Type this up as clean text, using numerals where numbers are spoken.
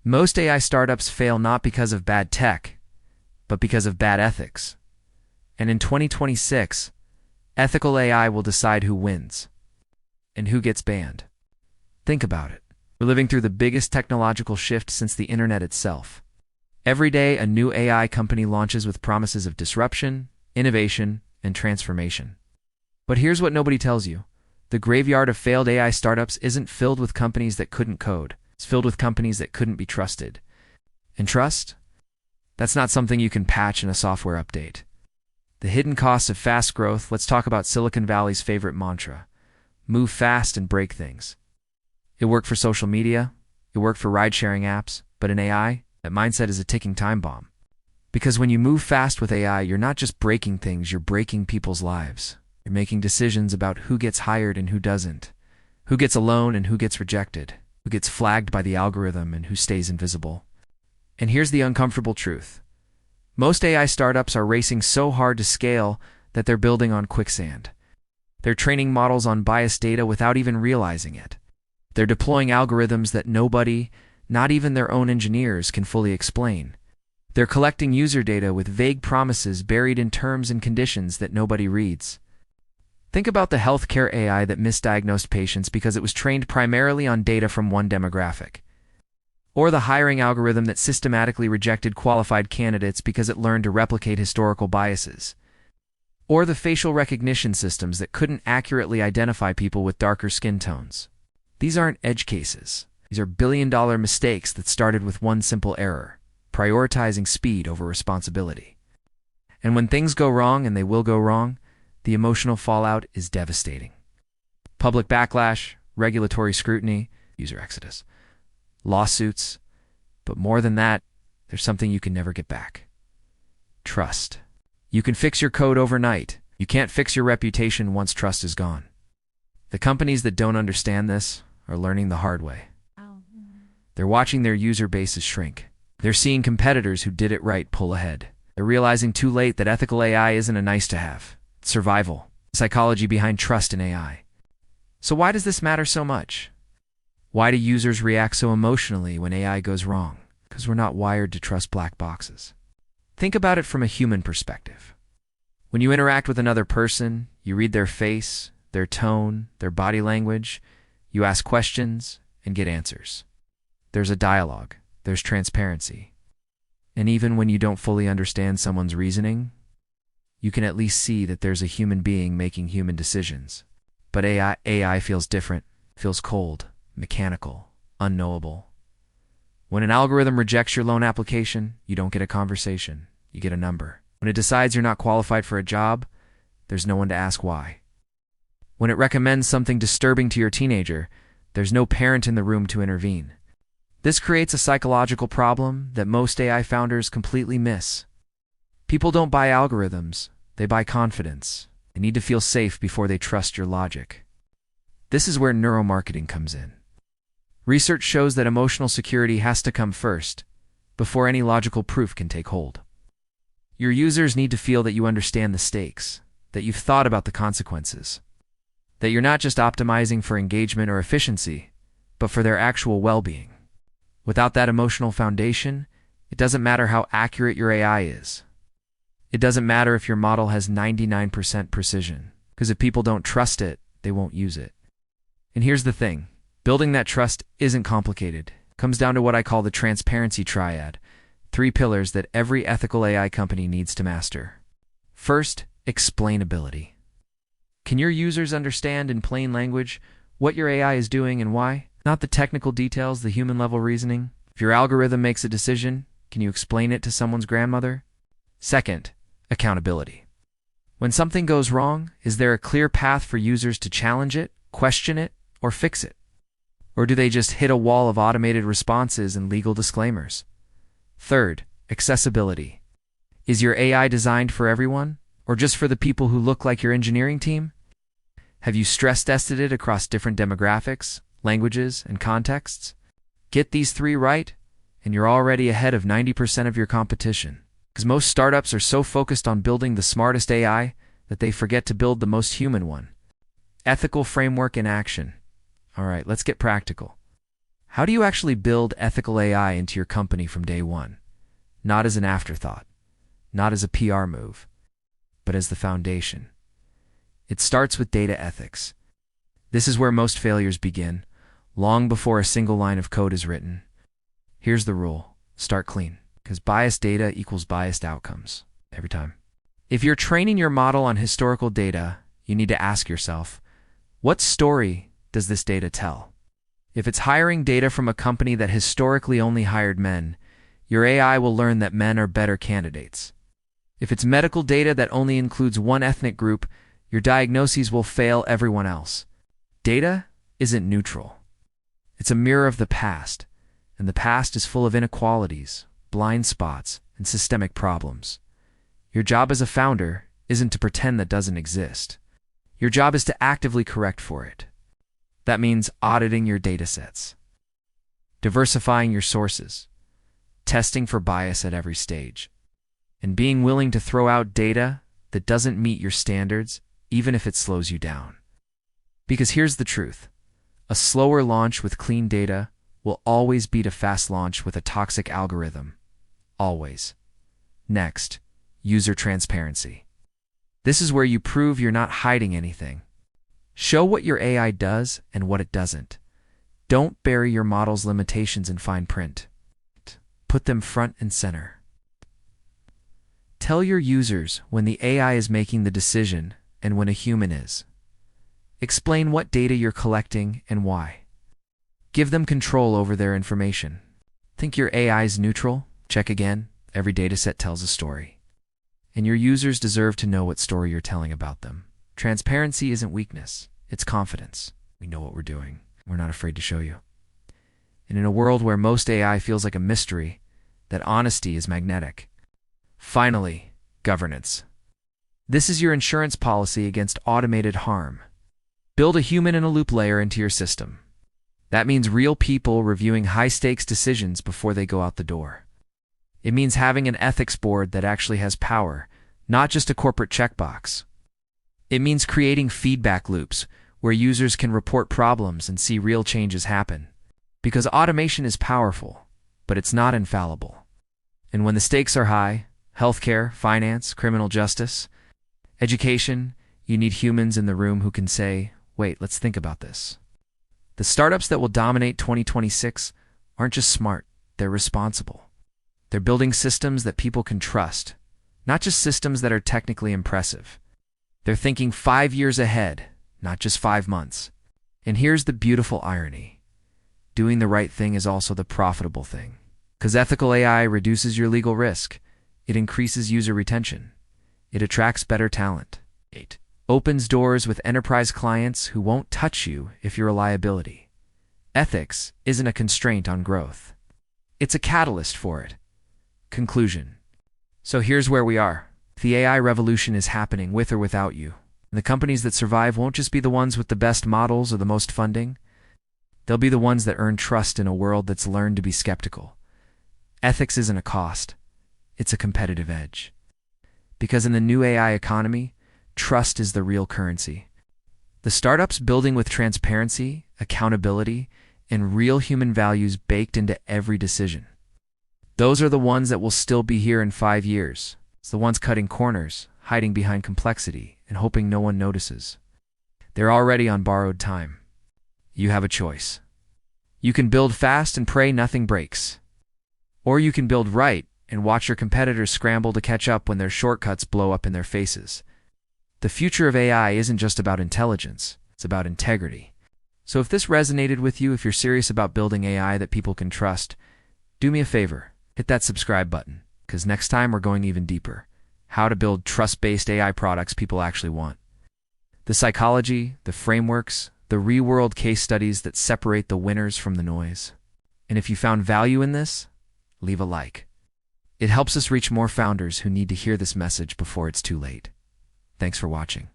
Most AI startups fail not because of bad tech, but because of bad ethics. And in 2026, ethical AI will decide who wins and who gets banned. Think about it. We're living through the biggest technological shift since the internet itself. Every day, a new AI company launches with promises of disruption, innovation, and transformation. But here's what nobody tells you. The graveyard of failed AI startups isn't filled with companies that couldn't code. It's filled with companies that couldn't be trusted. And trust? That's not something you can patch in a software update. The hidden costs of fast growth. Let's talk about Silicon Valley's favorite mantra. Move fast and break things. It worked for social media. It worked for ride-sharing apps. But in AI, that mindset is a ticking time bomb. Because when you move fast with AI, you're not just breaking things, you're breaking people's lives. You're making decisions about who gets hired and who doesn't, who gets a loan and who gets rejected, who gets flagged by the algorithm and who stays invisible. And here's the uncomfortable truth. Most AI startups are racing so hard to scale that they're building on quicksand. They're training models on biased data without even realizing it. They're deploying algorithms that nobody, not even their own engineers, can fully explain. They're collecting user data with vague promises buried in terms and conditions that nobody reads. Think about the healthcare AI that misdiagnosed patients because it was trained primarily on data from one demographic. Or the hiring algorithm that systematically rejected qualified candidates because it learned to replicate historical biases. Or the facial recognition systems that couldn't accurately identify people with darker skin tones. These aren't edge cases. These are billion-dollar mistakes that started with one simple error: prioritizing speed over responsibility. And when things go wrong, and they will go wrong, the emotional fallout is devastating. Public backlash, regulatory scrutiny, user exodus, lawsuits, but more than that, there's something you can never get back. Trust. You can fix your code overnight. You can't fix your reputation once trust is gone. The companies that don't understand this are learning the hard way. They're watching their user bases shrink. They're seeing competitors who did it right pull ahead. They're realizing too late that ethical AI isn't a nice-to-have. It's survival. Psychology behind trust in AI. So why does this matter so much? Why do users react so emotionally when AI goes wrong? Because we're not wired to trust black boxes. Think about it from a human perspective. When you interact with another person, you read their face, their tone, their body language, you ask questions and get answers. There's a dialogue, there's transparency. And even when you don't fully understand someone's reasoning, you can at least see that there's a human being making human decisions. But AI feels different, feels cold, mechanical, unknowable. When an algorithm rejects your loan application, you don't get a conversation, you get a number. When it decides you're not qualified for a job, there's no one to ask why. When it recommends something disturbing to your teenager, there's no parent in the room to intervene. This creates a psychological problem that most AI founders completely miss. People don't buy algorithms, they buy confidence. They need to feel safe before they trust your logic. This is where neuromarketing comes in. Research shows that emotional security has to come first, before any logical proof can take hold. Your users need to feel that you understand the stakes, that you've thought about the consequences, that you're not just optimizing for engagement or efficiency, but for their actual well-being. Without that emotional foundation, it doesn't matter how accurate your AI is. It doesn't matter if your model has 99% precision, because if people don't trust it, they won't use it. And here's the thing. Building that trust isn't complicated. It comes down to what I call the Transparency Triad, 3 pillars that every ethical AI company needs to master. First, explainability. Can your users understand in plain language what your AI is doing and why? Not the technical details, the human-level reasoning. If your algorithm makes a decision, can you explain it to someone's grandmother? Second, accountability. When something goes wrong, is there a clear path for users to challenge it, question it, or fix it? Or do they just hit a wall of automated responses and legal disclaimers? Third, accessibility. Is your AI designed for everyone, or just for the people who look like your engineering team? Have you stress-tested it across different demographics, languages, and contexts? Get these 3 right, and you're already ahead of 90% of your competition. Because most startups are so focused on building the smartest AI that they forget to build the most human one. Ethical framework in action. All right, let's get practical. How do you actually build ethical AI into your company from day one? Not as an afterthought, not as a PR move, but as the foundation. It starts with data ethics. This is where most failures begin, long before a single line of code is written. Here's the rule: start clean, because biased data equals biased outcomes, every time. If you're training your model on historical data, you need to ask yourself, what story does this data tell? If it's hiring data from a company that historically only hired men, your AI will learn that men are better candidates. If it's medical data that only includes one ethnic group, your diagnoses will fail everyone else. Data isn't neutral. It's a mirror of the past, and the past is full of inequalities, blind spots, and systemic problems. Your job as a founder isn't to pretend that doesn't exist. Your job is to actively correct for it. That means auditing your datasets, diversifying your sources, testing for bias at every stage, and being willing to throw out data that doesn't meet your standards, even if it slows you down. Because here's the truth: a slower launch with clean data will always beat a fast launch with a toxic algorithm. Always. Next, user transparency. This is where you prove you're not hiding anything. Show what your AI does and what it doesn't. Don't bury your model's limitations in fine print. Put them front and center. Tell your users when the AI is making the decision and when a human is. Explain what data you're collecting and why. Give them control over their information. Think your AI is neutral? Check again. Every dataset tells a story. And your users deserve to know what story you're telling about them. Transparency isn't weakness, it's confidence. We know what we're doing. We're not afraid to show you. And in a world where most AI feels like a mystery, that honesty is magnetic. Finally, governance. This is your insurance policy against automated harm. Build a human-in-a-loop layer into your system. That means real people reviewing high-stakes decisions before they go out the door. It means having an ethics board that actually has power, not just a corporate checkbox. It means creating feedback loops where users can report problems and see real changes happen. Because automation is powerful, but it's not infallible. And when the stakes are high, healthcare, finance, criminal justice, education, you need humans in the room who can say, wait, let's think about this. The startups that will dominate 2026 aren't just smart, they're responsible. They're building systems that people can trust, not just systems that are technically impressive. They're thinking 5 years ahead, not just 5 months. And here's the beautiful irony: doing the right thing is also the profitable thing. Because ethical AI reduces your legal risk, it increases user retention, it attracts better talent, it opens doors with enterprise clients who won't touch you if you're a liability. Ethics isn't a constraint on growth. It's a catalyst for it. Conclusion. So here's where we are. The AI revolution is happening with or without you. And the companies that survive won't just be the ones with the best models or the most funding. They'll be the ones that earn trust in a world that's learned to be skeptical. Ethics isn't a cost. It's a competitive edge. Because in the new AI economy, trust is the real currency. The startups building with transparency, accountability, and real human values baked into every decision. Those are the ones that will still be here in 5 years. It's the ones cutting corners, hiding behind complexity, and hoping no one notices. They're already on borrowed time. You have a choice. You can build fast and pray nothing breaks. Or you can build right and watch your competitors scramble to catch up when their shortcuts blow up in their faces. The future of AI isn't just about intelligence, it's about integrity. So if this resonated with you, if you're serious about building AI that people can trust, do me a favor, hit that subscribe button, because next time we're going even deeper. How to build trust-based AI products people actually want. The psychology, the frameworks, the real-world case studies that separate the winners from the noise. And if you found value in this, leave a like. It helps us reach more founders who need to hear this message before it's too late. Thanks for watching.